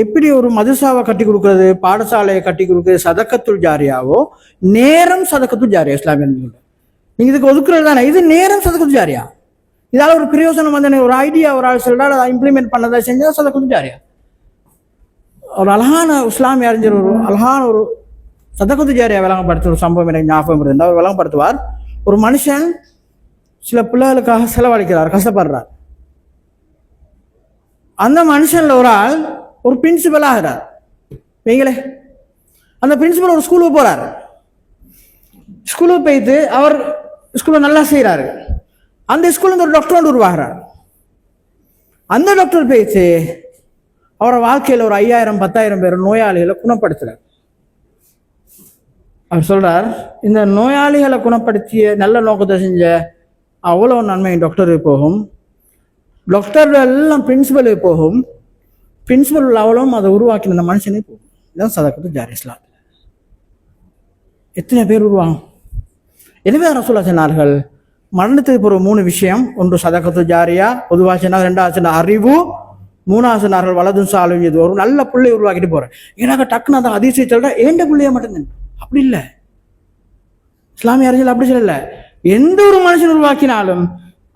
எப்படி ஒரு மதுசாவை கட்டி கொடுக்கறது, பாடசாலையை கட்டி கொடுக்கறது சதக்கத்துல் ஜாரியாவோ, நேரம் சதக்கத்துல் ஜாரியா இஸ்லாமிய. நீங்க இதுக்கு ஒதுக்குறது தானே, இது நேரம் சதக்கத்துல் ஜாரியா. இதால ஒரு பிரயோசனம் வந்து ஒரு ஐடியா ஒரு ஆள் சொல்றாரு, அதை இம்ப்ளிமெண்ட் பண்ணதை செஞ்சா சதக்கத்துல் ஜாரியா. ஒரு அழகான இஸ்லாமிய அறிஞர் ஒரு அழகான ஒரு சதக்கத்துல் ஜாரியா விளங்கப்படுத்துற ஒரு சம்பவம் எனக்கு ஞாபகம் இருந்தால் அவர் விளங்கப்படுத்துவார். ஒரு மனுஷன் சில பிள்ளைகளுக்காக செலவழிக்கிறார், கஷ்டப்படுறார். அந்த மனுஷன்ல ஒரு ஆள் ஒரு பிரின்சிபல் ஆகிறார் வைங்களே. அந்த பிரின்சிபல் ஒரு ஸ்கூலுக்கு போறாரு. ஸ்கூலுக்கு போயிட்டு அவர் ஸ்கூல்ல நல்லா செய்யறாரு. அந்த ஸ்கூல்ல ஒரு டாக்டர் உருவாகிறார். அந்த டாக்டர் போயிட்டு அவரோட வாழ்க்கையில் ஒரு 5000 10,000 பேர் நோயாளிகளை குணப்படுத்துறார். அவர் சொல்றார், இந்த நோயாளிகளை குணப்படுத்திய நல்ல நோக்கத்தை செஞ்ச அவ்வளோ நன்மை டாக்டருக்கு போகும், டாக்டர் எல்லாம் பிரின்சிபலுக்கு போகும், பிரின்சிபல் உள்ள அவ்வளவும் அதை உருவாக்கின அந்த மனுஷனே போகும். இதுதான் சதக்கத்துல் ஜாரியா இஸ்லாம். எத்தனை பேர் உருவாகும். எனவே ரசூலுல்லாஹ் சொன்னார்கள், மரணத்துக்கு போகிற 3 விஷயம். ஒன்று சதக்கத்துல் ஜாரியா, பொதுவாக சொன்னார். 2வது சொன்ன அறிவு. 3வது சொன்னார்கள் வலதும் சாலும். இது ஒரு நல்ல பிள்ளையை உருவாக்கிட்டு போறேன். எனக்கு டக்குன்னு அந்த அதிசய சொல்ற ஏண்ட பிள்ளைய மட்டும்தான். அப்படி இல்லை, இஸ்லாமிய அறிஞர்கள் அப்படி சொல்லல. எந்த ஒரு மனுஷன் உருவாக்கினாலும்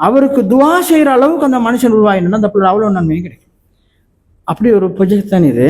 அவருக்கு துவா செய்யற அளவுக்கு அந்த மனுஷன் உருவாகினா அந்த பிள்ளை அவ்வளோ நன்மையும் கிடைக்கும். அப்படி ஒரு ப்ரொஜெக்ட் தான் இது.